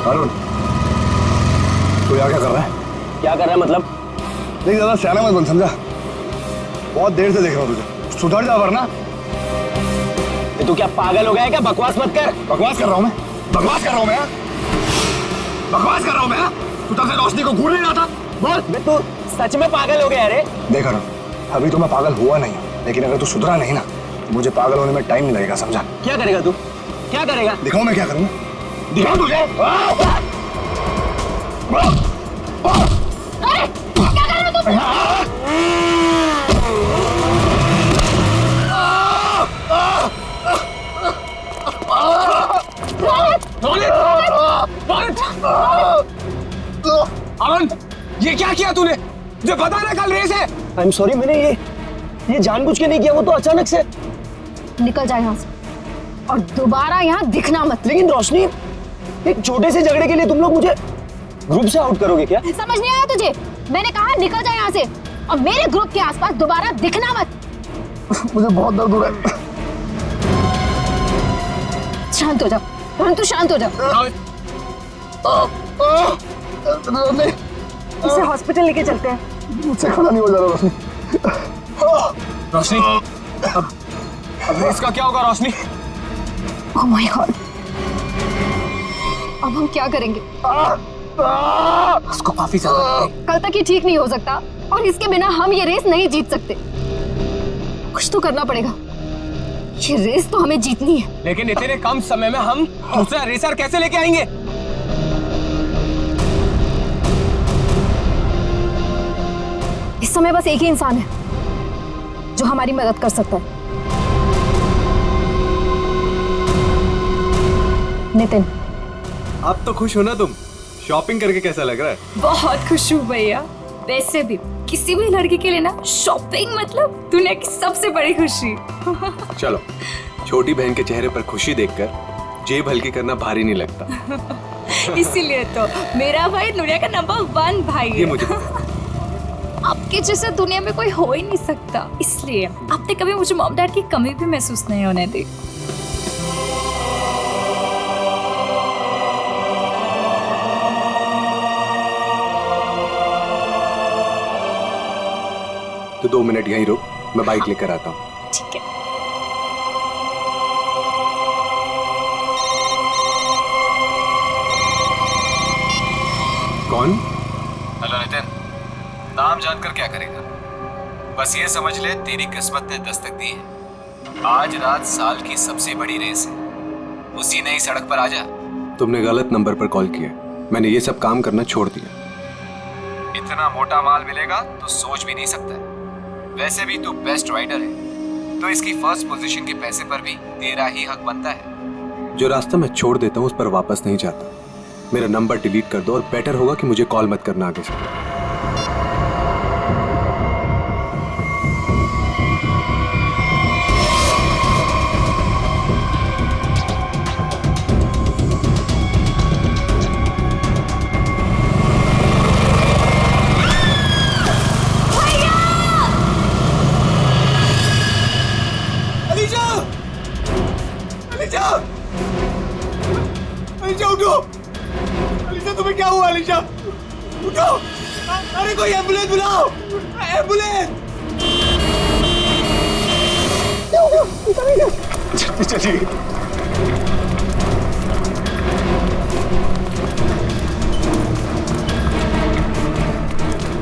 अरुण, तू यहाँ क्या कर रहा है? क्या कर रहा है मतलब? नहीं, ज्यादा सियाना मत बन, समझा? बहुत देर से देख रहा हूँ तुझे, सुधर जा वरना। तू क्या पागल हो गया है क्या? बकवास मत कर। बकवास कर रहा हूँ मैं? बकवास कर रहा हूँ मैं? बकवास कर रहा हूँ मैं? तू तब से रोशनी को घूर नहीं रहा था? बोल। तू सच में पागल हो गया रे? देख अरुण, अभी तो मैं पागल हुआ नहीं हूँ, लेकिन अगर तू सुधरा नहीं ना तो मुझे पागल होने में टाइम नहीं लगेगा, समझा? क्या करेगा तू? क्या करेगा? दिखाऊं मैं क्या करूँगा? दिखाऊं तुझे? क्या कर रहे हो तुम? अरुण, ये क्या किया तूने? मुझे पता ना कल रेस है। आई एम सॉरी, मैंने ये जानबूझ के नहीं किया, वो तो अचानक से। निकल जा यहाँ से और दोबारा यहाँ दिखना मत। लेकिन रोशनी, एक छोटे से झगड़े के लिए तुम लोग मुझे ग्रुप से आउट करोगे क्या? समझ नहीं आया तुझे? मैंने कहा निकल जा यहाँ से और मेरे ग्रुप के आसपास दोबारा दिखना मत। मुझे बहुत दर्द हो रहा है। शांत हो जाओ, तू शांत हो जाओ। इसे हॉस्पिटल लेके चलते हैं। मुझसे खड़ा नहीं हो जा रहा रोशनी। रोशनी, अब इसका क्या होगा रोशनी? ओह माय गॉड, अब हम क्या करेंगे? उसको काफी ज्यादा कल तक ये ठीक नहीं हो सकता और इसके बिना हम ये रेस नहीं जीत सकते। कुछ तो करना पड़ेगा, ये रेस तो हमें जीतनी है। लेकिन इतने कम समय में हम दूसरा रेसर कैसे लेके आएंगे? इस समय बस एक ही इंसान है जो हमारी मदद कर सकता है, नितिन। आप तो खुश हो ना तुम? शॉपिंग करके कैसा लग रहा है? बहुत खुश हूँ भैया। वैसे भी किसी भी लड़की के लिए ना शॉपिंग मतलब दुनिया की सबसे बड़ी खुशी। चलो, छोटी बहन के चेहरे पर खुशी देखकर जेब हल्की करना भारी नहीं लगता। इसीलिए तो मेरा भाई दुनिया का नंबर 1 भाई है। ये मुझे आपके जैसा दुनिया में कोई हो ही नहीं सकता, इसलिए आपने कभी मुझे मॉम डैड की कमी भी महसूस नहीं होने दी। तो 2 मिनट यहीं रुक, मैं बाइक लेकर आता हूँ। ठीक है। कौन? हेलो नितिन, नाम जानकर क्या करेगा? बस ये समझ ले तेरी किस्मत ने दस्तक दी है। आज रात साल की सबसे बड़ी रेस है, उसी नई सड़क पर आ जा। तुमने गलत नंबर पर कॉल किया, मैंने ये सब काम करना छोड़ दिया। इतना मोटा माल मिलेगा तो सोच भी नहीं सकता है। वैसे भी तू बेस्ट राइडर है, तो इसकी फर्स्ट पोजीशन के पैसे पर भी तेरा ही हक बनता है। जो रास्ता मैं छोड़ देता हूँ उस पर वापस नहीं जाता। मेरा नंबर डिलीट कर दो और बेटर होगा कि मुझे कॉल मत करना आगे से। अलीशा उठो! अलीशा तुम्हें क्या हुआ? अलीशा उठो! अरे कोई एम्बुलेंस बुलाओ! एम्बुलेंस! चलिए।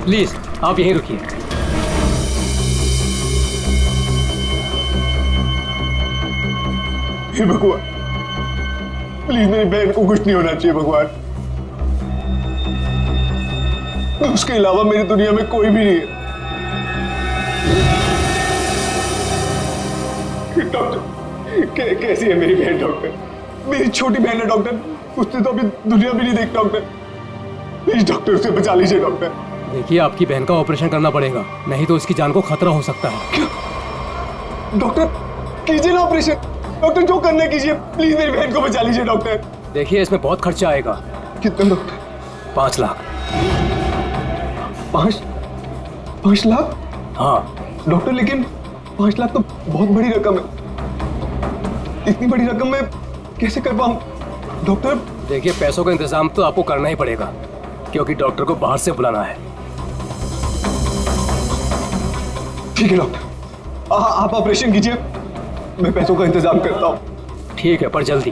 प्लीज आप यहीं रुकिए। हे भगवान, प्लीज मेरी बहन को कुछ नहीं होना चाहिए भगवान। उसके अलावा मेरी दुनिया में कोई भी नहीं है। डॉक्टर, कैसी है मेरी बहन? डॉक्टर, मेरी छोटी बहन है डॉक्टर, उसने तो अभी दुनिया भी नहीं देखी डॉक्टर। प्लीज डॉक्टर, उसे बचा लीजिए डॉक्टर। देखिए, आपकी बहन का ऑपरेशन करना पड़ेगा, नहीं तो इसकी जान को खतरा हो सकता है। क्या? डॉक्टर कीजिए ना ऑपरेशन। डॉक्टर जो करना कीजिए, प्लीज मेरी बहन को बचा लीजिए डॉक्टर। देखिए, इसमें बहुत खर्चा आएगा। कितना डॉक्टर? 5 लाख। 5 लाख? हाँ डॉक्टर, लेकिन 5 लाख तो बहुत बड़ी रकम है। इतनी बड़ी रकम मैं कैसे कर पाऊं? डॉक्टर देखिए, पैसों का इंतजाम तो आपको करना ही पड़ेगा, क्योंकि डॉक्टर को बाहर से बुलाना है। ठीक है डॉक्टर, आप ऑपरेशन कीजिए, मैं पैसों का इंतजाम करता हूँ। ठीक है, पर जल्दी।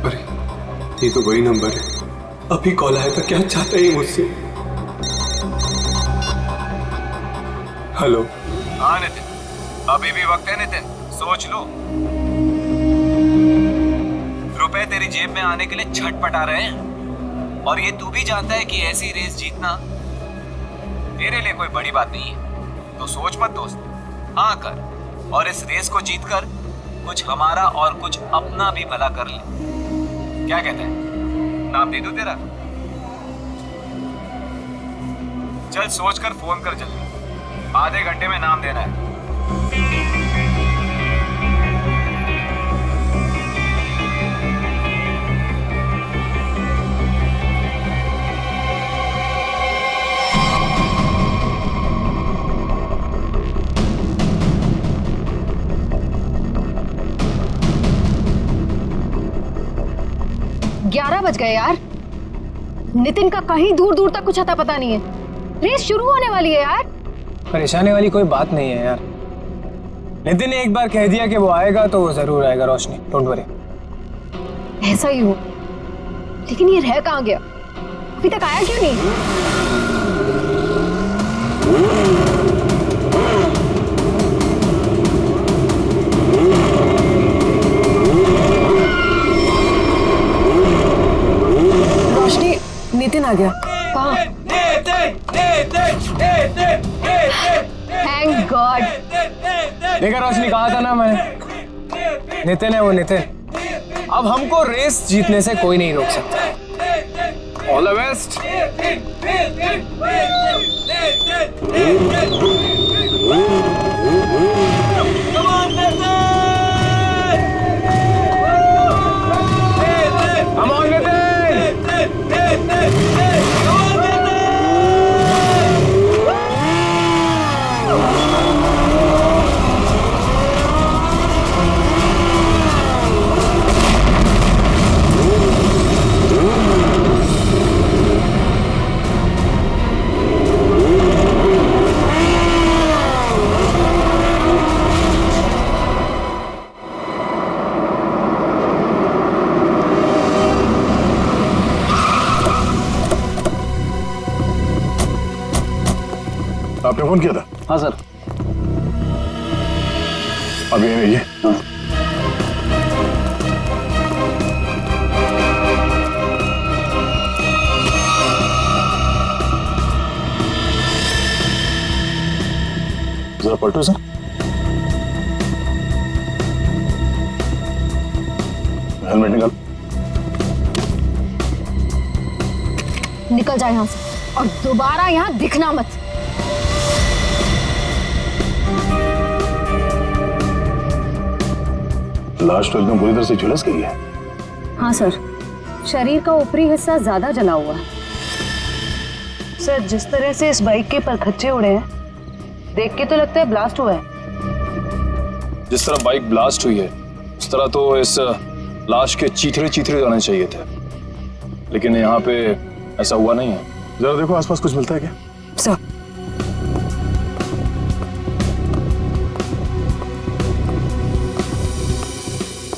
अरे ये तो वही नंबर है, अभी कॉल आया था। क्या चाहता है मुझसे? हेलो। हाँ नितिन, अभी भी वक्त है नितिन, सोच लो। रुपए तेरी जेब में आने के लिए छटपटा रहे हैं, और ये तू भी जानता है कि ऐसी रेस जीतना तेरे लिए कोई बड़ी बात नहीं है। तो सोच मत दोस्त, हाँ कर, और इस रेस को जीतकर कुछ हमारा और कुछ अपना भी भला कर ले। क्या कहता है, नाम दे दूं तेरा? चल सोचकर फोन कर जल्दी, आधे घंटे में नाम देना है। ग्यारह बज गए यार। नितिन का कहीं दूर दूर तक कुछ अता पता नहीं है। रेस शुरू होने वाली है यार। परेशानी वाली कोई बात नहीं है यार। नितिन ने एक बार कह दिया कि वो आएगा तो वो जरूर आएगा रोशनी, डोंट वरी। ऐसा ही हो, लेकिन ये रह कहाँ गया? अभी तक आया क्यों नहीं? रोशनी, नितिन आ गया। कहाँ? Thank God. देखा रोशनी, कहा था ना मैंने, नितिन है वो नितिन। अब हमको रेस जीतने से कोई नहीं रोक सकता। All the best. Come on, Nitin! आपने फोन किया था? हाँ सर। अभी ये नहीं है। जरा पलटो सर। हेलमेट निकाल। निकल जाए यहाँ से और दोबारा यहाँ दिखना मत। लाश तो एकदम पूरी तरह से झुलस गई है। हाँ सर, शरीर का ऊपरी हिस्सा ज्यादा जला हुआ है। सर, जिस तरह से इस बाइक के परखच्चे उड़े हैं, देख के तो लगता है ब्लास्ट हुआ है। जिस तरह बाइक ब्लास्ट हुई है उस तरह तो इस लाश के चीथड़े चीथड़े जाने चाहिए थे, लेकिन यहाँ पे ऐसा हुआ नहीं है। जरा देखो आसपास कुछ मिलता है क्या? सर,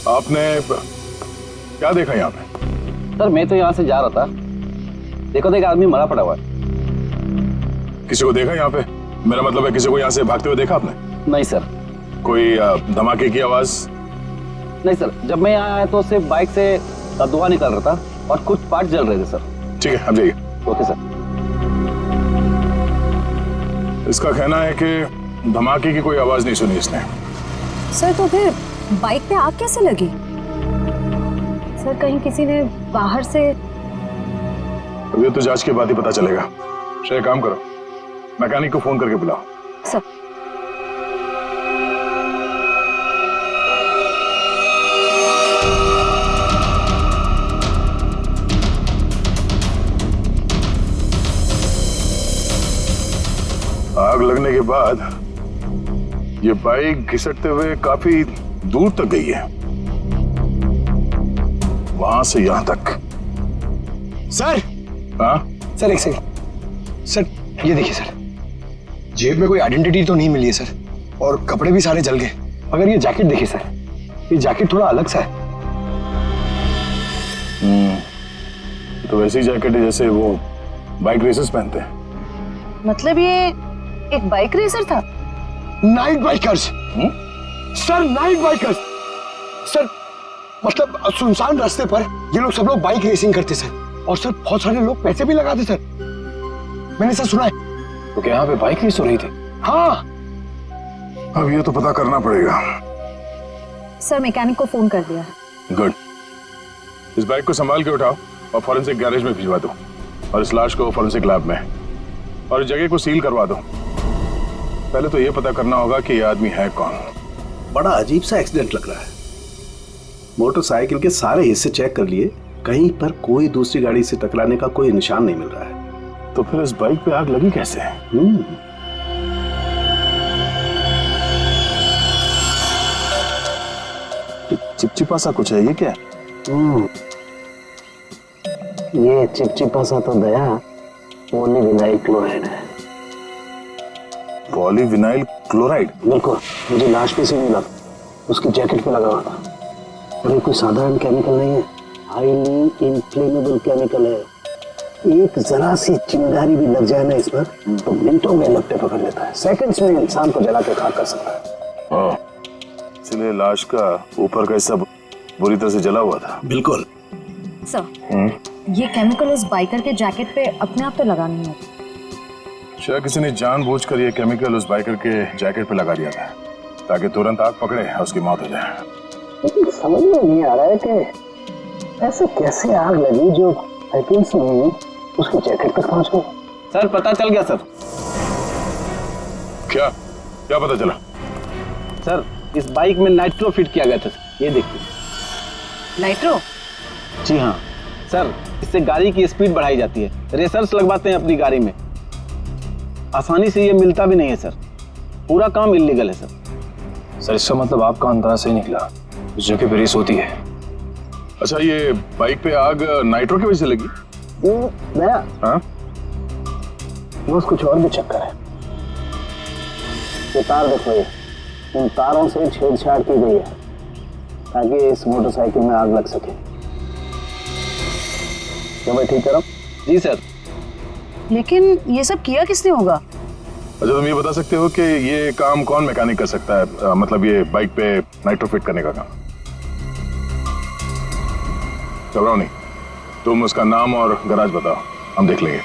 आपने क्या देखा यहाँ पे? सर मैं तो यहाँ से जा रहा था, देखो तो एक आदमी मरा पड़ा हुआ है। किसी को देखा यहाँ पे? मेरा मतलब है किसी को यहाँ से भागते हुए देखा आपने? नहीं सर। कोई धमाके की आवाज? नहीं सर, जब मैं यहाँ आया तो सिर्फ बाइक से धुआं निकल रहा था और कुछ पार्ट जल रहे थे सर। ठीक है, अब जाइए। Okay sir. इसका कहना है कि धमाके की कोई आवाज नहीं सुनी इसने। सर तो फिर बाइक पे आग कैसे लगी? सर कहीं किसी ने बाहर से? ये तो जांच के बाद ही पता चलेगा। श्रेय, काम करो, मैकेनिक को फोन करके बुलाओ। सर। आग लगने के बाद ये बाइक घिसटते हुए काफी दूर तक गई है, वहां से यहां तक। सर। हाँ सर एक सेकंड सर, ये देखिए सर, जेब में कोई आइडेंटिटी तो नहीं मिली है सर, और कपड़े भी सारे जल गए। मगर ये जैकेट देखिए सर, ये जैकेट थोड़ा अलग सा है। तो वैसी जैकेट है जैसे वो बाइक रेसर्स पहनते हैं। मतलब ये एक बाइक रेसर था? Night bikers sir, night bikers sir. मतलब सुनसान रास्ते पर ये लोग सब लोग बाइक रेसिंग करते सर, और सर बहुत सारे लोग पैसे भी लगाते सर, मैंने सर सुना है। तो क्या यहाँ पे बाइक रेस हो रही थी? हाँ। अब ये तो पता करना पड़ेगा। सर मैकेनिक को फोन कर दिया। गुड। इस बाइक को संभाल के उठाओ और फॉरेंसिक गैरेज में भिजवा दो, और इस लाश को फॉरेंसिक लैब में, और इस जगह को सील करवा दो। पहले तो ये पता करना होगा कि ये आदमी है कौन। बड़ा अजीब सा एक्सीडेंट लग रहा है। मोटरसाइकिल के सारे हिस्से चेक कर लिए, कहीं पर कोई दूसरी गाड़ी से टकराने का कोई निशान नहीं मिल रहा है। तो फिर इस बाइक पे आग लगी कैसे? चिपचिपा सा कुछ है, ये क्या है? ये चिपचिपा सा तो दया पॉलीविनाइल क्लोराइड है। Polyvinyl chloride? बिल्कुल, मुझे लाश पे से मिला, उसकी जैकेट पे लगा हुआ था। और ये कोई साधारण केमिकल नहीं है, हाईली इन्फ्लेमेबल केमिकल है। एक जरा सी चिंगारी भी लग जाए ना इस पर तो मिनटों में लपटे पकड़ लेता है, सेकंड्स में इंसान को जला के खाक कर सकता है। इसलिए लाश का ऊपर का हिस्सा बुरी तरह से जला हुआ था। बिल्कुल सर, ये केमिकल उस बाइकर के जैकेट पे अपने आप तो लगा नहीं होता। शायद किसी ने जानबूझकर ये केमिकल उस बाइकर के जैकेट पे लगा दिया था ताकि तुरंत आग पकड़े और उसकी मौत हो जाए। लेकिन समझ में नहीं आ रहा है कि ऐसे कैसे आग लगी जो सेकंड्स में उसकी जैकेट तक पहुंच गई। सर पता चल गया सर। क्या क्या पता चला? सर इस बाइक में नाइट्रो फिट किया गया था, ये देखिए। नाइट्रो? जी हाँ सर, इससे गाड़ी की स्पीड बढ़ाई जाती है, रेसर्स लगवाते हैं अपनी गाड़ी में। आसानी से ये मिलता भी नहीं है सर, पूरा काम इल्लीगल है सर। सर इसका मतलब आपका अंदाजा सही निकला, उस जगह पे रेस होती है। अच्छा ये बाइक पे आग नाइट्रो की वजह से लगी? नया? हाँ बस कुछ और भी चक्कर है। ये तार देखो, ये इन तारों से छेड़छाड़ की गई है ताकि इस मोटरसाइकिल में आग लग सके। क्या मैं ठीक करूं? जी सर। लेकिन ये सब किया किसने होगा? अच्छा तुम ये बता सकते हो कि ये काम कौन मैकेनिक कर सकता है, मतलब ये बाइक पे नाइट्रो फिट करने का काम? घबराओ नहीं, तुम उसका नाम और गराज बताओ, हम देख लेंगे।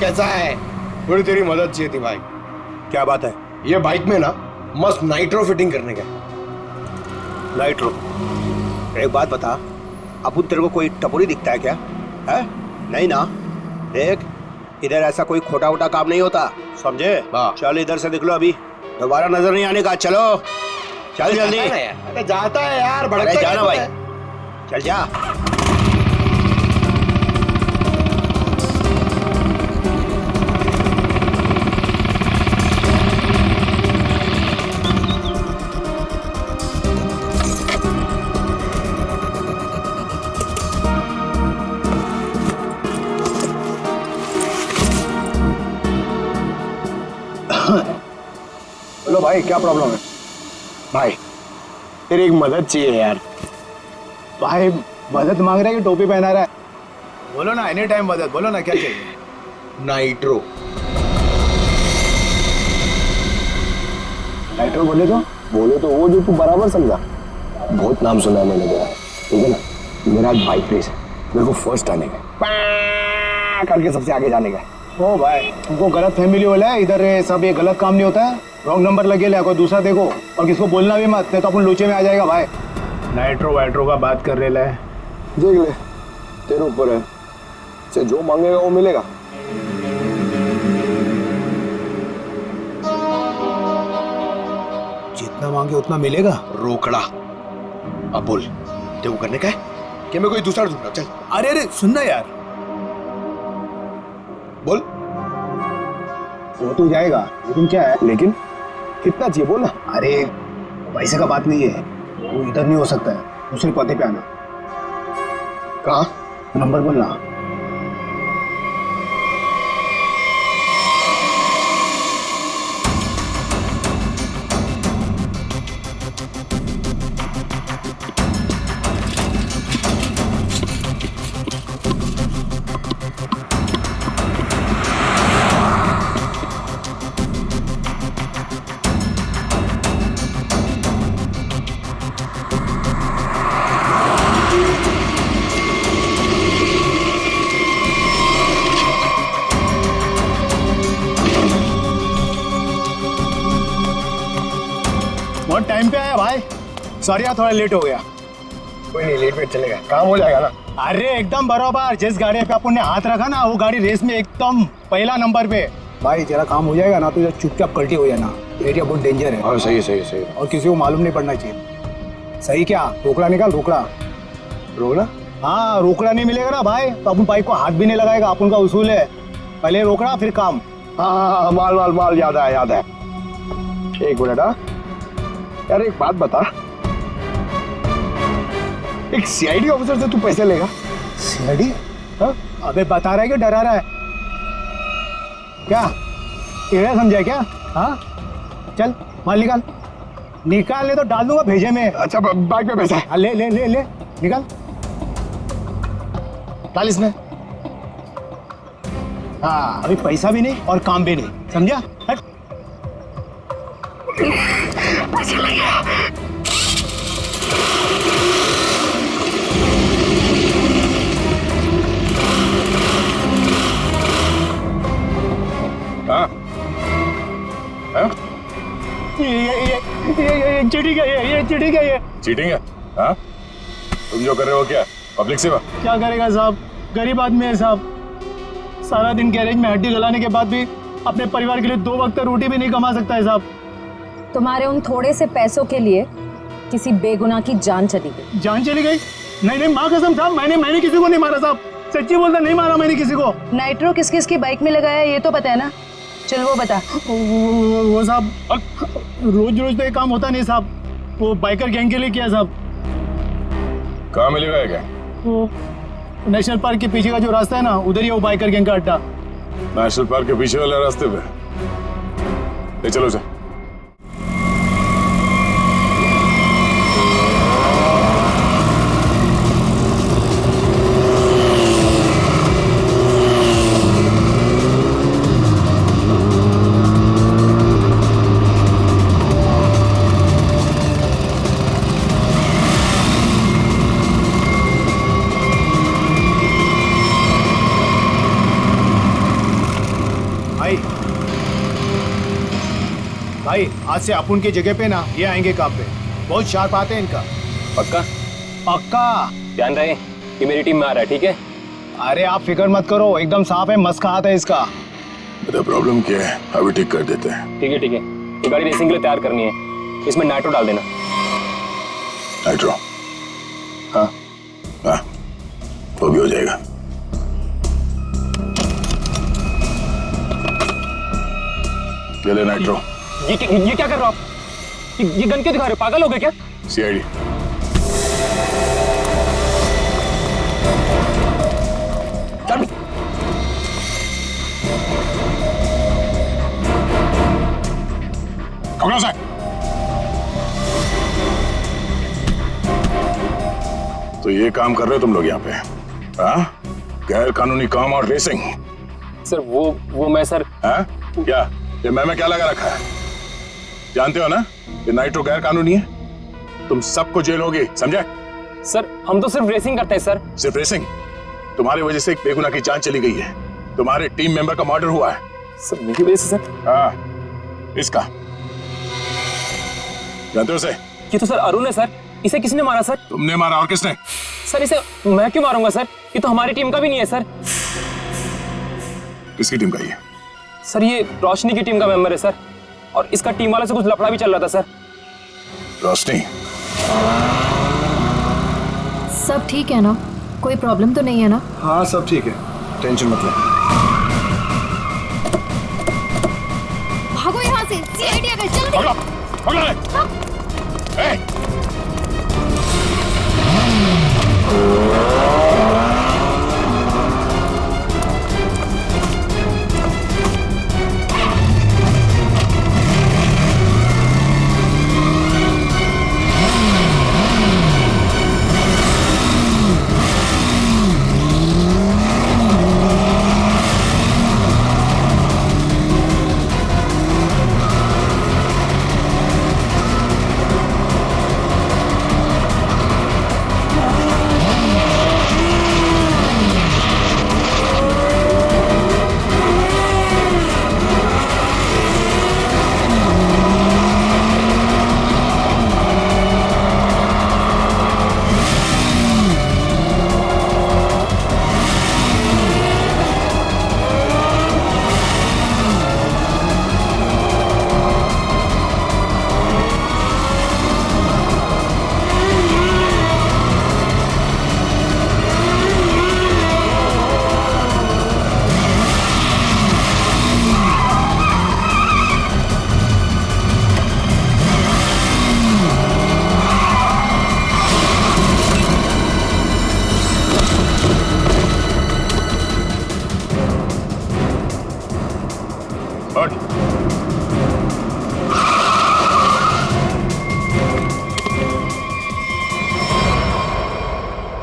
कैसा है? थोड़ी तेरी मदद चाहिए थी भाई। क्या बात है? ये बाइक में ना मस्त नाइट्रो फिटिंग करने का। नाइट्रो? एक बात बता, अपुन तेरे को कोई टपोरी दिखता है क्या? है? नहीं ना? देख इधर ऐसा कोई खोटा वोटा काम नहीं होता, समझे? चल इधर से निकलो, अभी दोबारा नजर नहीं आने का। चलो चल जल्दी। अरे जाता है यार, भड़कता है। जाना भाई, चल जा। बोलो भाई, क्या प्रॉब्लम है? भाई तेरी एक मदद चाहिए यार। भाई मदद मांग रहा है कि टोपी पहना रहा है? बोलो ना, एनी टाइम मदद, बोलो ना क्या चाहिए? नाइट्रो। नाइट्रो बोले तो वो जो तू बराबर समझा। बहुत नाम सुना मैंने तेरा, लेकिन मेरा आज बाइक रेस है, मेरे को फर्स्ट आने का करके सबसे आगे जाने का। ओ भाई तुमको गलत फैमिली वाला है, इधर सब ये गलत काम नहीं होता है। रॉन्ग नंबर लगे ले, कोई दूसरा देखो और किसको बोलना भी मत, नहीं तो अपन लोचे में आ जाएगा भाई। नाइट्रो वाइट्रो का बात कर रहे है, देख ले तेरे ऊपर है, से जो मांगेगा वो मिलेगा। जितना मांगे उतना मिलेगा। रोकड़ा अब बोल तेरे को करने का है कि मैं कोई दूसरा ढूंढूंगा? चल। अरे अरे सुनना यार, बोल। वो तो जाएगा लेकिन क्या है, लेकिन कितना चाहिए बोल ना। अरे पैसे का बात नहीं है, वो इधर नहीं हो सकता है, दूसरे पते पे आना। कहाँ? नंबर बोलना। बहुत टाइम पे आया भाई, सॉरी यार थोड़ा लेट हो गया। कोई नहीं, लेट वेट चलेगा, काम हो जाएगा ना। अरे एकदम बराबर, जिस गाड़ी पे अपन ने हाथ रखा ना वो गाड़ी रेस में एकदम पहला नंबर पे। भाई तेरा काम हो जाएगा ना तो चुपचाप कल्टी हो जाना, एरिया बहुत डेंजर है। हाँ सही है, सही है, सही है। और किसी को मालूम नहीं पड़ना चाहिए। सही क्या? रोकड़ा निकाल, रोकड़ा। रोकड़ा? हाँ रोकड़ा नहीं मिलेगा ना भाई तो अपन बाइक को हाथ भी नहीं लगाएगा, अपन का उसूल है पहले रोकड़ा फिर काम। हाँ माल माल माल, याद है याद है। एक मिनट। हाँ यार एक बात बता, एक सीआईडी ऑफिसर से तू पैसे लेगा? सीआईडी? हाँ अबे बता रहा है कि डरा रहा है क्या? ये समझा क्या? हाँ चल माल निकाल, निकाल ले तो डाल दूंगा भेजे में। अच्छा बाइक पे पैसा है? ले ले ले ले निकाल, डाल इसमें। हाँ अभी पैसा भी नहीं और काम भी नहीं, समझा? हट। हाँ? हाँ? ये चीटिंग है, ये चीटिंग है, ये चीटिंग है? हाँ? तुम जो कर रहे हो क्या? पब्लिक सेवा? क्या करेगा साहब, गरीब आदमी है साहब, सारा दिन गैरेज में हड्डी गलाने के बाद भी अपने परिवार के लिए 2 वक्त रोटी भी नहीं कमा सकता है साहब। तुम्हारे उन थोड़े से पैसों के लिए किसी बेगुनाह की जान चली गई। जान चली गई? नहीं नहीं माँ कसम साहब, मैंने किसी को नहीं मारा साहब, सच्ची बोलता नहीं मारा मैंने किसी को। नाइट्रो किस किस की बाइक में लगाया ये तो पता है ना? चल वो बता। वो साहब रोज रोज तो ये काम होता नहीं साहब, वो बाइकर गैंग के लिए किया साहब। कहाँ मिलेगा क्या? वो नेशनल पार्क के पीछे का जो रास्ता है ना उधर ही वो बाइकर गैंग का अड्डा। नेशनल पार्क के पीछे वाले रास्ते पे? ले चलो सर। भाई आज से अपुन की जगह पे ना ये आएंगे काम पे, बहुत शार्प आते हैं इनका। पक्का? पक्का। ध्यान रहे कि मेरी टीम में आ रहा है, ठीक है? अरे आप फिक्र मत करो, एकदम साफ है, मस्त हाथ है इसका। बता प्रॉब्लम क्या है, अभी ठीक कर देते हैं। ठीक है ठीक है, ये गाड़ी रेसिंग के लिए तैयार करनी है, इसमें नाइट्रो डाल देना। नाइट्रो? हाँ हाँ वो भी हो जाएगा। ले ले नाइट्रो। ये क्या कर रहे हो आप? ये गन क्यों दिखा रहे हो, पागल हो गए क्या? सीआईडी। कौन सा? तो ये काम कर रहे हो तुम लोग यहाँ पे? हाँ? गैर कानूनी काम और रेसिंग? सर वो मैं सर। हाँ? क्या ये मैं क्या लगा रखा है? जानते हो ना ये नाइट्रो गैर कानूनी है, तुम सबको जेल होगी, समझे? सर हम तो सिर्फ रेसिंग करते हैं सर। सिर्फ रेसिंग? तुम्हारी वजह से एक बेगुनाह की जान चली गई है। तुम्हारे टीम मेंबर का मर्डर हुआ है। सर मेरी वजह से सर? हाँ, इसका जानते हो उसे? ये तो सर अरुण है सर। इसे किसने मारा सर? तुमने मारा, और किसने? सर इसे मैं क्यों मारूंगा सर? ये तो हमारी टीम का भी नहीं है सर। किसकी टीम का ये? सर ये रोशनी की टीम का मेंबर है सर, और इसका टीम वाले से कुछ लफड़ा भी चल रहा था सर। रोशनी? सब ठीक है ना? कोई प्रॉब्लम तो नहीं है ना? हाँ सब ठीक है, टेंशन मत ले। भागो यहाँ से, सीआईडी आ गई, जल्दी। पकड़ो, पकड़ो।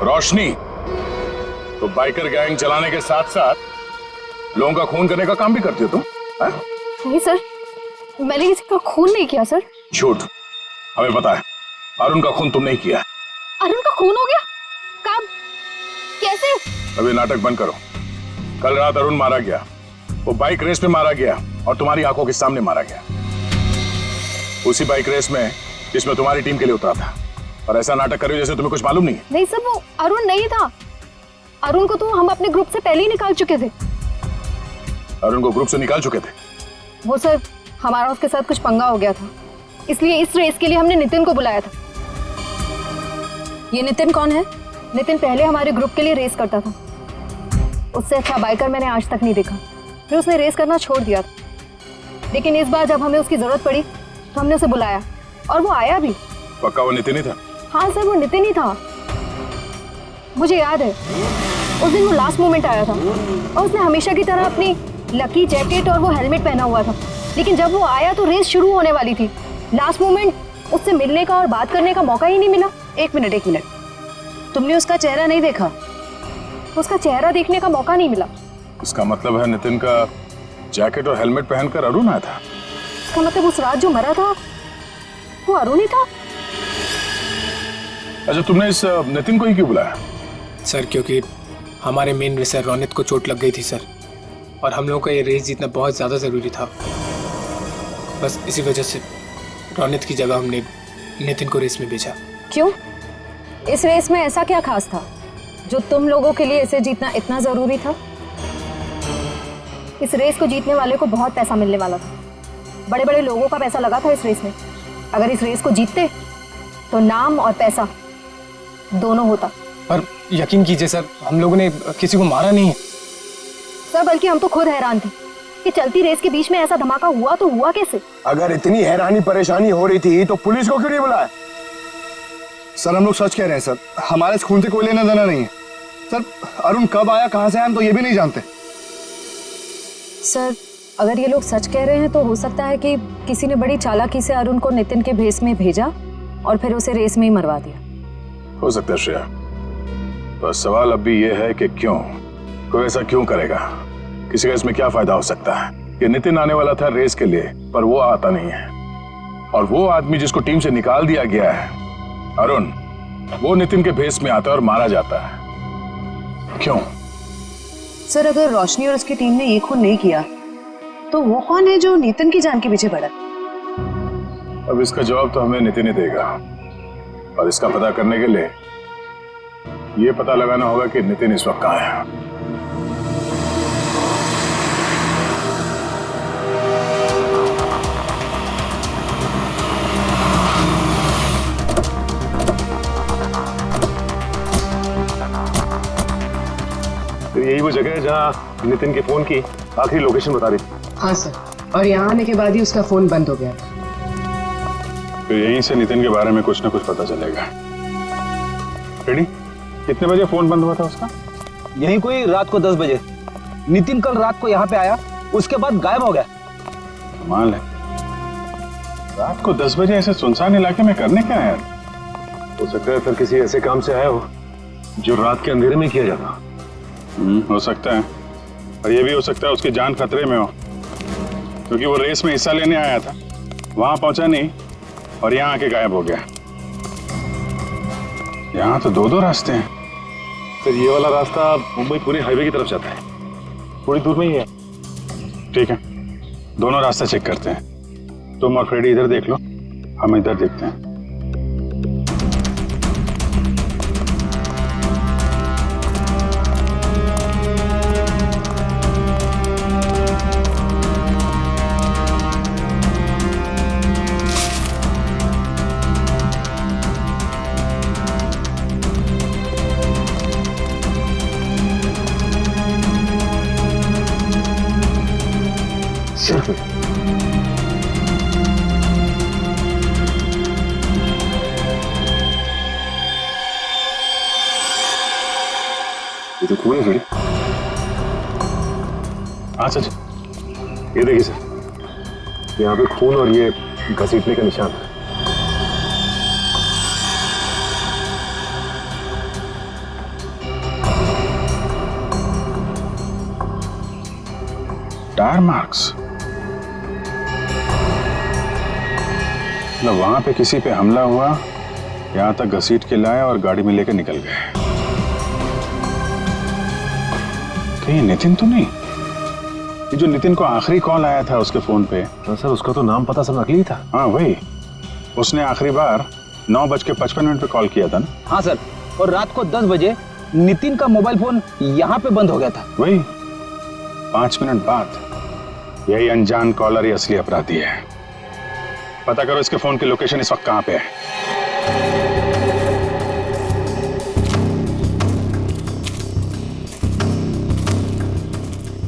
रोशनी, तो बाइकर गैंग चलाने के साथ साथ लोगों का खून करने का काम भी करती हो तुम? नहीं सर, मैंने किसी का खून नहीं किया सर। झूठ, हमें पता है अरुण का खून तुम नहीं किया। अरुण का खून हो गया? कब? कैसे? अभी नाटक बंद करो। कल रात अरुण मारा गया, वो बाइक रेस में मारा गया और तुम्हारी आंखों के सामने मारा गया। उसी बाइक रेस में जिसमें तुम्हारी टीम के लिए उतरा था, और ऐसा नाटक कर रहे हो जैसे तुम्हें कुछ मालूम नहीं है। नहीं सर, वो अरुण नहीं था। अरुण को तो हम अपने ग्रुप से पहले ही निकाल चुके थे। अरुण को ग्रुप से निकाल चुके थे? वो सर, हमारा उसके साथ कुछ पंगा हो गया था, इसलिए इस रेस के लिए हमने नितिन को बुलाया था। ये नितिन कौन है? नितिन पहले हमारे ग्रुप के लिए रेस करता था। उससे अच्छा बाइकर मैंने आज तक नहीं देखा। फिर उसने रेस करना छोड़ दिया था, लेकिन इस बार जब हमें उसकी जरूरत पड़ी तो हमने उसे बुलाया, और वो आया भी। पक्का वो नितिन ही था? हाँ सर, वो नितिन ही था। मुझे याद है उस दिन वो लास्ट मोमेंट आया था, और उसने हमेशा की तरह अपनी लकी जैकेट और वो हेलमेट पहना हुआ था। लेकिन जब वो आया तो रेस शुरू होने वाली थी। लास्ट मोमेंट उससे मिलने का और बात करने का मौका ही नहीं मिला। एक मिनट, तुमने उसका चेहरा नहीं देखा? उसका चेहरा देखने का मौका नहीं मिला। इसका मतलब है नितिन का जैकेट और हेलमेट पहनकर अरुण आया था? इसका मतलब उस रात जो मरा था वो अरुण ही था। अच्छा, तुमने इस नितिन को ही क्यों बुलाया? सर क्योंकि हमारे मेन रेसर रोनित को चोट लग गई थी सर, और हम लोगों का ये रेस जीतना बहुत ज़्यादा ज़रूरी था। बस इसी वजह से रोनित की जगह हमने नितिन को रेस में भेजा। क्यों? इस रेस में ऐसा क्या खास था जो तुम लोगों के लिए इसे जीतना इतना ज़रूरी था? इस रेस को जीतने वाले को बहुत पैसा मिलने वाला था। बड़े बड़े लोगों का पैसा लगा था इस रेस में। अगर इस रेस को जीतते तो नाम और पैसा दोनों होता। पर यकीन कीजिए सर, हम लोगों ने किसी को मारा नहीं है सर, बल्कि हम तो खुद हैरान थे कि चलती रेस के बीच में ऐसा धमाका हुआ तो हुआ कैसे। अगर इतनी हैरानी परेशानी हो रही थी तो पुलिस को क्यों नहीं बुलाया? सर हम लोग सच कह रहे हैं सर, हमारे इस खून से कोई लेना देना नहीं है सर। अरुण कब आया, कहाँ से आया, हम तो ये भी नहीं जानते। सर अगर ये लोग सच कह रहे हैं तो हो सकता है कि किसी ने बड़ी चालाकी से अरुण को नितिन के भेस में भेजा और फिर उसे रेस में ही मरवा दिया। हो सकता है श्रेया, तो सवाल अब भी ये है कि क्यों, कोई ऐसा क्यों करेगा? किसी का इसमें क्या फायदा हो सकता है? कि नितिन आने वाला था रेस के लिए, पर वो आता नहीं है, और वो आदमी जिसको टीम से निकाल दिया गया है अरुण, वो नितिन के भेस में आता है और मारा जाता है। क्यों? सर अगर रोशनी और उसकी टीम ने ये खून नहीं किया तो वो कौन है जो नितिन की जान के पीछे पड़ा? अब इसका जवाब तो हमें नितिन ही देगा, और इसका पता करने के लिए ये पता लगाना होगा कि नितिन इस वक्त कहाँ है। यही वो जगह है जहाँ नितिन के फोन की आखिरी लोकेशन बता रही थी। हाँ सर, और यहाँ आने के बाद ही उसका फोन बंद हो गया। तो यहीं से नितिन के बारे में कुछ ना कुछ पता चलेगा। रेडी? कितने बजे फोन बंद हुआ था उसका? यही कोई रात को 10 बजे। नितिन कल रात को यहाँ पे आया, उसके बाद गायब हो गया। कमाल है, रात को 10 बजे ऐसे सुनसान इलाके में करने क्या है? हो सकता है फिर किसी ऐसे काम से आया हो जो रात के अंधेरे में किया जाता। हो सकता है, और ये भी हो सकता है उसकी जान खतरे में हो, क्योंकि वो रेस में हिस्सा लेने आया था, वहां पहुंचा नहीं और यहाँ आके गायब हो गया। यहाँ तो 2 रास्ते हैं। फिर ये वाला रास्ता मुंबई पुणे हाईवे की तरफ जाता है, थोड़ी दूर में ही है। ठीक है, दोनों रास्ता चेक करते हैं। तुम और फ्रेडी इधर देख लो, हम इधर देखते हैं। ये तो खून है फिर। हाँ सच, ये देखिए सर, यहाँ पे खून और ये घसीटने का निशान है। टायर मार्क्स, मतलब वहां पे किसी पे हमला हुआ, यहाँ तक घसीट के लाए और गाड़ी में लेकर निकल गए। ये नितिन तो नहीं? ये जो नितिन को आखिरी कॉल आया था उसके फोन पे। तो सर उसका तो नाम पता सब नकली था। हाँ वही, उसने आखिरी बार 9:55 पे कॉल किया था ना? हाँ सर, और रात को 10 बजे नितिन का मोबाइल फोन यहाँ पे बंद हो गया था। वही 5 मिनट बाद। यही अनजान कॉलर ही असली अपराधी है। पता करो इसके फोन की लोकेशन इस वक्त कहाँ पे है।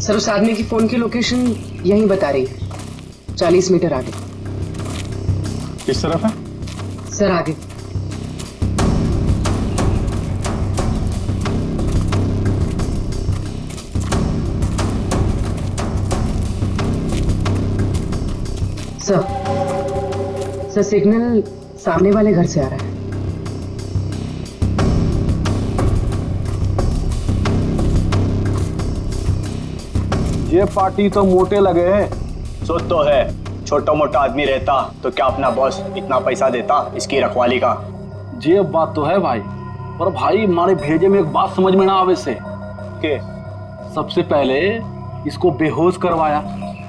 सर उस आदमी की फोन की लोकेशन यहीं बता रही है, 40 मीटर आगे। किस तरफ है? सर आगे। सर सिग्नल सामने वाले घर से आ रहा है। ये पार्टी तो मोटे लगे हैं। सोच तो है, छोटा मोटा आदमी रहता तो क्या अपना बॉस इतना पैसा देता इसकी रखवाली का? ये बात तो है भाई, पर भाई हमारे भेजे में एक बात समझ में ना आवे से के सबसे पहले इसको बेहोश करवाया,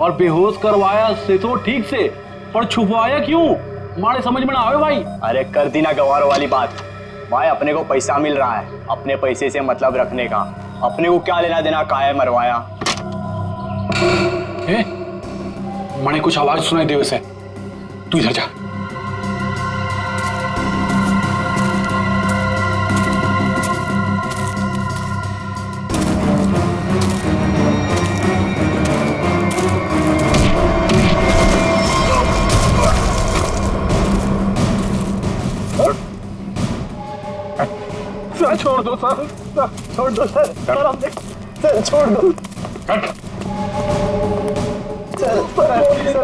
और बेहोश करवाया से तो ठीक से, पर छुपवाया क्यों हमारे समझ में ना आवे भाई। अरे कर दी ना गवार वाली बात भाई, अपने को पैसा मिल रहा है, अपने पैसे से मतलब रखने का, अपने को क्या लेना देना काहे मरवाया। मैंने कुछ आवाज सुनाई दे वैसे, तू इधर जा। सर छोड़ दो सर, छोड़ दो सर, सर हमने सर छोड़ दो सर,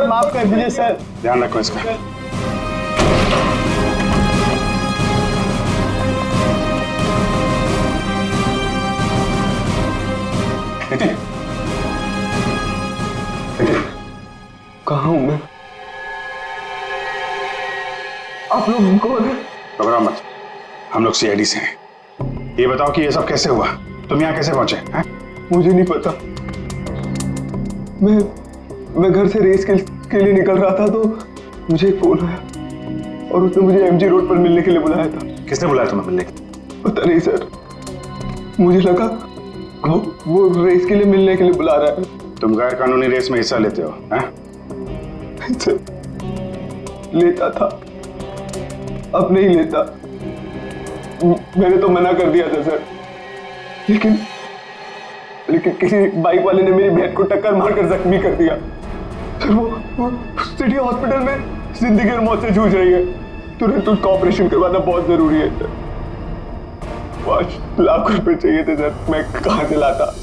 माफ कर दीजिए सर। ध्यान रखो इसका। कहाँ हूं मैं? आप लोग कौन है? घबरा मत, हम लोग सीआईडी से हैं। ये बताओ कि ये सब कैसे हुआ, तुम यहाँ कैसे पहुंचे हैं? मुझे नहीं पता। मैं घर से रेस के लिए निकल रहा था तो मुझे एक फोन आया और उसने मुझे एमजी रोड पर मिलने के लिए बुलाया था। किसने बुलाया तुम्हें मिलने? पता नहीं सर, मुझे लगा वो रेस के लिए मिलने के लिए बुला रहा है। तुम गैर कानूनी रेस में हिस्सा लेते हो? सर, लेता था, अब नहीं लेता। मैंने तो मना कर दिया था सर, लेकिन किसी बाइक वाले ने मेरी बहन को टक्कर मारकर जख्मी कर दिया। सर वो सिटी हॉस्पिटल में जिंदगी और मौत से जूझ रही है। तुरंत उसका ऑपरेशन करवाना बहुत जरूरी है सर। 5 लाख रुपए चाहिए थे सर, मैं कहाँ से लाता?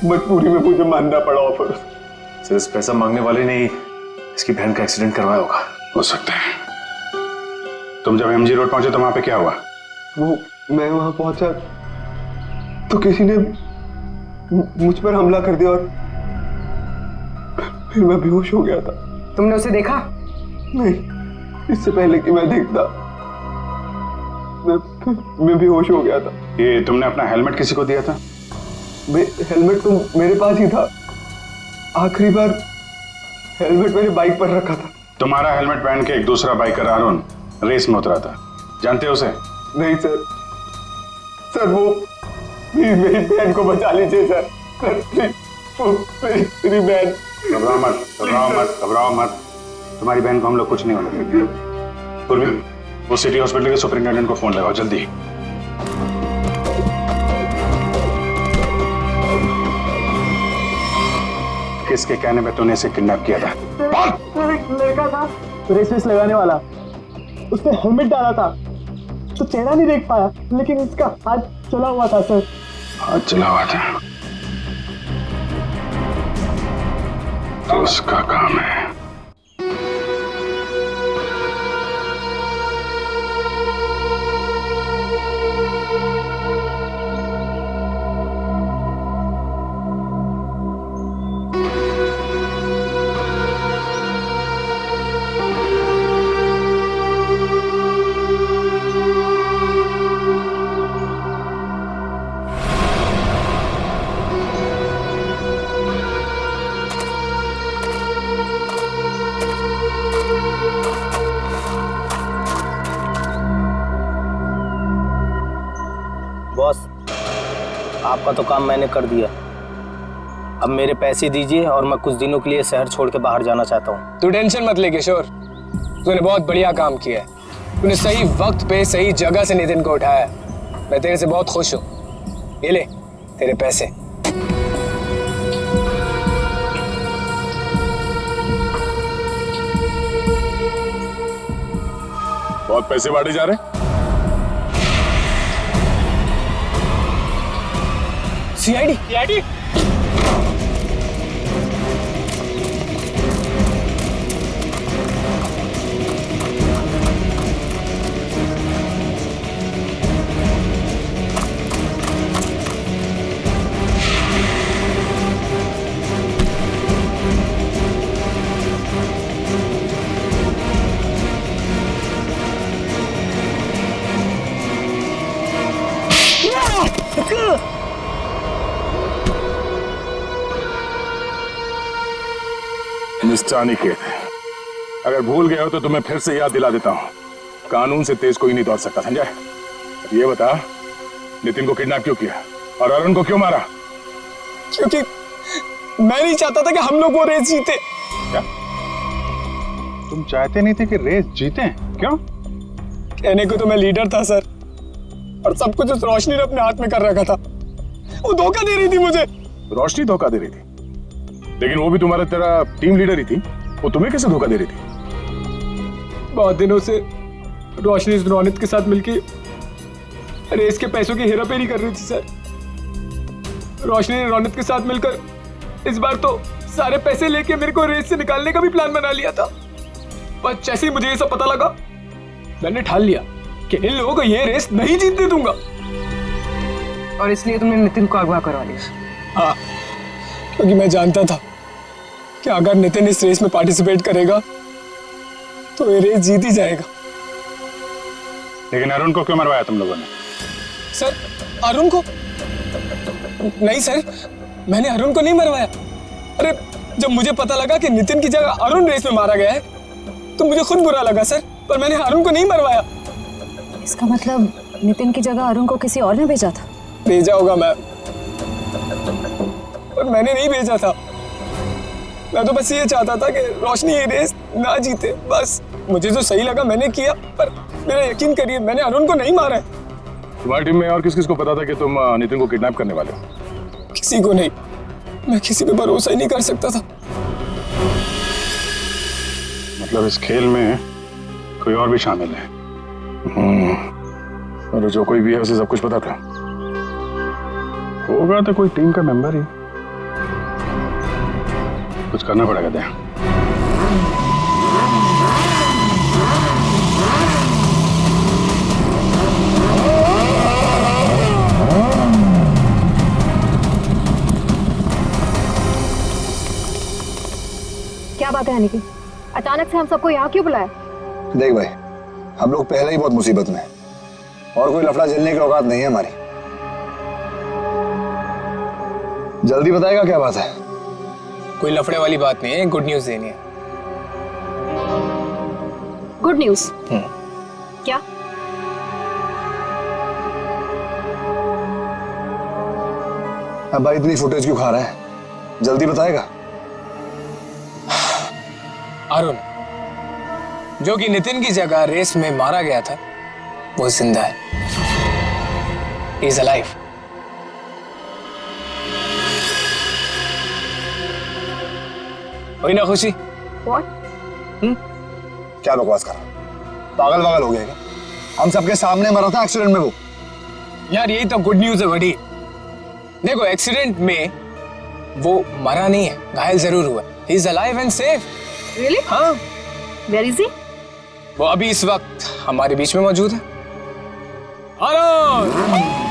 मजबूरी में मुझे मानना पड़ा ऑफर। सर इस पैसा मांगने वाले ने इसकी बहन का एक्सीडेंट करवाया होगा। हो सकता है। तुम जब एमजी रोड पहुंचे तो वहां पे क्या हुआ? मैं वहां पहुंचा तो किसी ने मुझ पर हमला कर दिया और फिर मैं बेहोश हो गया था। तुमने उसे देखा? नहीं, इससे पहले कि मैं देखता मैं बेहोश हो गया था। ये तुमने अपना हेलमेट किसी को दिया था? हेलमेट तो मेरे पास ही था। आखिरी बार हेलमेट मैंने बाइक पर रखा था। तुम्हारा हेलमेट पहन के एक दूसरा बाइकर अरुण रेस में उतरा था, जानते हो उसे? नहीं सर, वो मेरी बहन को बचा लीजिए सर। मेरी बहन। घबराओ मत। तुम्हारी बहन को हम लोग कुछ नहीं होने देंगे। पूर्वी, वो सिटी हॉस्पिटल के सुपरिंटेंडेंट को फोन लगाओ जल्दी। किसके कहने पे तूने इसे किडनैप किया था? लड़का था रेस लगाने वाला, उसने हेलमेट डाला था तो चेहरा नहीं देख पाया, लेकिन इसका हाथ चला हुआ था सर। हाथ चला हुआ था तो उसका काम है। बॉस, आपका तो काम मैंने कर दिया। अब मेरे पैसे दीजिए और मैं कुछ दिनों के लिए शहर छोड़ के बाहर जाना चाहता हूँ। तू टेंशन मत ले किशोर, तूने बहुत बढ़िया काम किया है। तूने सही वक्त पे सही जगह से नितिन को उठाया। मैं तेरे से बहुत खुश हूँ। ये ले तेरे पैसे। बहुत पैसे बांटे जा रहे? सीआईडी निस्तानी के अगर भूल गए हो तो तुम्हें फिर से याद दिला देता हूँ, कानून से तेज कोई नहीं दौड़ सकता, समझा? ये बता नितिन को किडनैप क्यों किया और अरुण को क्यों मारा? क्योंकि मैं नहीं चाहता था कि हम लोग वो रेस जीते। क्या तुम चाहते नहीं थे कि रेस जीते? क्यों? कहने को तो मैं लीडर था सर, और सब कुछ उस रोशनी ने अपने हाथ में कर रखा था। वो धोखा दे रही थी मुझे। रोशनी धोखा दे रही थी? लेकिन वो भी तुम्हारा तेरा टीम लीडर ही थी, वो तुम्हें कैसे धोखा दे रही थी? बहुत दिनों से रोशनी रोनित के साथ मिलके रेस के पैसों की हेराफेरी कर रही थी सर। रोशनी ने रोनित के साथ मिलकर इस बार तो सारे पैसे लेके मेरे को रेस से निकालने का भी प्लान बना लिया था। पर जैसे ही मुझे ये सब पता लगा, मैंने ठान लिया कि इन लोगों को ये रेस नहीं जीतने दूंगा। और इसलिए तुमने नितिन को अगवा करवा लिया? हाँ, क्योंकि मैं जानता था कि अगर नितिन इस रेस में पार्टिसिपेट करेगा तो ये रेस जीत ही जाएगा। लेकिन अरुण को क्यों मरवाया तुम लोगों ने? सर अरुण को नहीं सर, मैंने अरुण को नहीं मरवाया। अरे जब मुझे पता लगा कि नितिन की जगह अरुण रेस में मारा गया है तो मुझे खुद बुरा लगा सर, पर मैंने अरुण को नहीं मरवाया। इसका मतलब नितिन की जगह अरुण को किसी और ने भेजा था? भेजा होगा मैम, पर मैंने नहीं भेजा था। मैं तो बस ये चाहता था कि रोशनी ये रेस ना जीते, बस मुझे जो सही लगा मैंने किया। पर मेरा यकीन करिए मैंने अरुण को नहीं मारा है। तुम्हारी टीम में और किस किस को पता था कि तुम नितिन को किडनैप करने वाले हो? किसी को नहीं, मैं किसी पे भरोसा ही नहीं कर सकता था। मतलब इस खेल में कोई और भी शामिल है? और जो कोई भी है उसे सब कुछ पता था? होगा तो कोई टीम का मेंबर ही। कुछ करना पड़ेगा दया। क्या बात है अनिकेत, अचानक से हम सबको यहाँ क्यों बुलाया? देख भाई, हम लोग पहले ही बहुत मुसीबत में हैं और कोई लफड़ा झेलने की औकात नहीं है हमारी। जल्दी बताएगा क्या बात है? कोई लफड़े वाली बात नहीं है, गुड न्यूज़ देनी है। Good news? क्या? अब भाई इतनी फुटेज क्यों खा रहा है? जल्दी बताएगा। अरुण जो कि नितिन की जगह रेस में मारा गया था वो जिंदा है। He is alive. हुई ना खुशी? What? क्या बकवास कर रहा? पागल वागल हो गया क्या? हम सबके सामने मरा था एक्सीडेंट में वो। यार यही तो गुड न्यूज़ है बड़ी। देखो एक्सीडेंट में वो मरा नहीं है, घायल जरूर हुआ। He is alive and safe. Really? हाँ। Where is he? वो अभी इस वक्त हमारे बीच में मौजूद है। अरुण!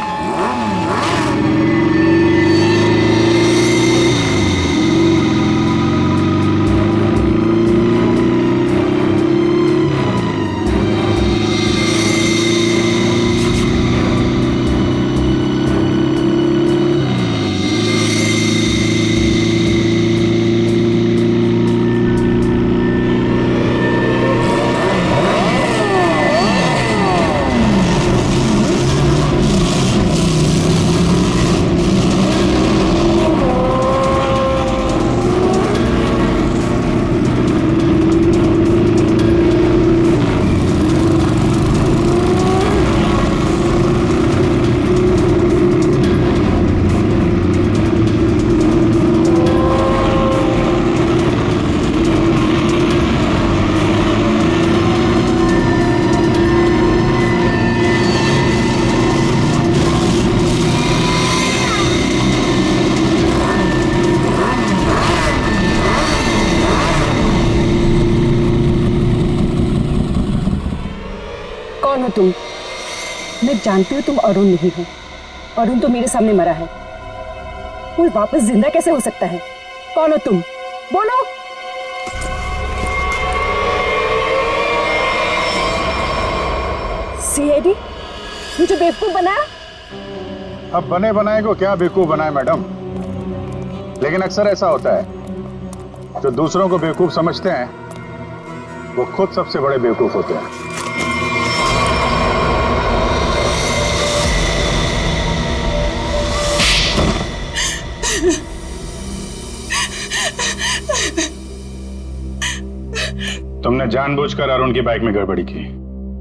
तुम? मैं जानती हूँ तुम अरुण नहीं हो। अरुण तो मेरे सामने मरा है, वो वापस जिंदा कैसे हो सकता है? कौन हो तुम? बोलो। सीआईडी मुझे बेवकूफ बनाया? अब बने बनाए को क्या बेवकूफ बनाए मैडम, लेकिन अक्सर ऐसा होता है जो दूसरों को बेवकूफ समझते हैं वो खुद सबसे बड़े बेवकूफ होते हैं। तुमने जानबूझकर अरुण की बाइक में गड़बड़ी की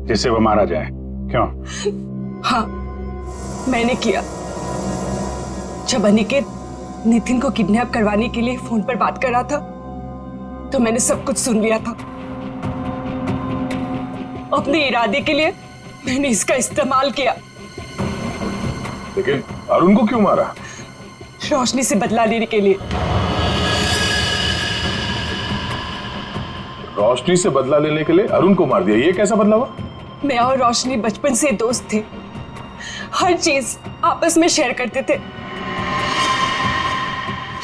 जिससे वो मारा जाए, क्यों? हाँ, मैंने किया। जब अनिकेत नितिन को किडनैप करवाने के लिए फोन पर बात कर रहा था तो मैंने सब कुछ सुन लिया था। अपने इरादे के लिए मैंने इसका इस्तेमाल किया। लेकिन अरुण को क्यों मारा? रोशनी से बदला लेने के लिए। रोशनी से बदला लेने के लिए अरुण को मार दिया, ये कैसा बदला हुआ? मैं और रोशनी बचपन से दोस्त थे, हर चीज आपस में शेयर करते थे।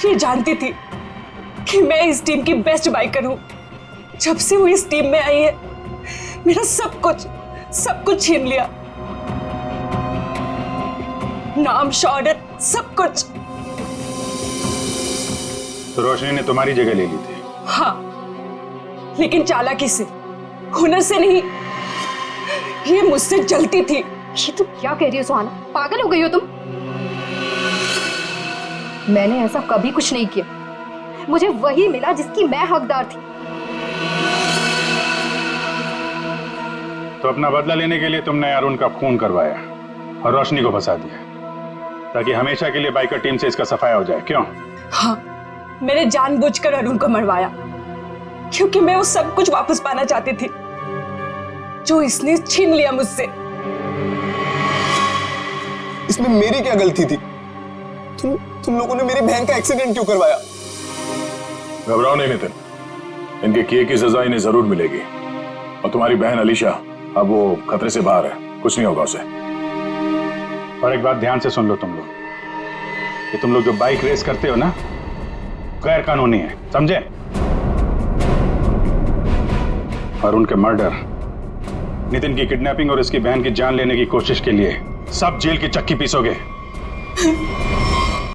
ये जानती थी कि मैं इस टीम की बेस्ट बाइकर हूं। जब से वो इस टीम में आई है मेरा सब कुछ सब कुछ छीन लिया, नाम, शौहरत, सब कुछ। तो रोशनी ने तुम्हारी जगह ले ली थी? हाँ, लेकिन चालाकी से, हुनर से नहीं। ये मुझसे जलती थी। ये तुम क्या कह रही हो सुहाना? पागल हो गई हो तुम? मैंने ऐसा कभी कुछ नहीं किया। मुझे वही मिला जिसकी मैं हकदार थी। तो अपना बदला लेने के लिए तुमने अरुण का खून करवाया और रोशनी को फंसा दिया, ताकि हमेशा के लिए बाइकर टीम से इसका सफाया हो जाए, क्यों? हाँ, मैंने जानबूझकर अरुण को मरवाया, क्योंकि मैं वो सब कुछ वापस पाना चाहती थी जो इसने छीन लिया मुझसे। इसमें मेरी क्या गलती थी? तुम लोगों ने मेरी बहन का एक्सीडेंट क्यों करवाया? घबराओ नहीं नितिन, इनके किए की सजा इन्हें जरूर मिलेगी। और तुम्हारी बहन अलीशा अब वो खतरे से बाहर है, कुछ नहीं होगा उसे। और एक बात ध्यान से सुन लो तुम लोग, कि तुम लोग जो बाइक रेस करते हो ना, गैर कानूनी है, समझे? और उनके मर्डर, नितिन की किडनैपिंग और इसकी बहन की जान लेने की कोशिश के लिए सब जेल की चक्की पीसोगे।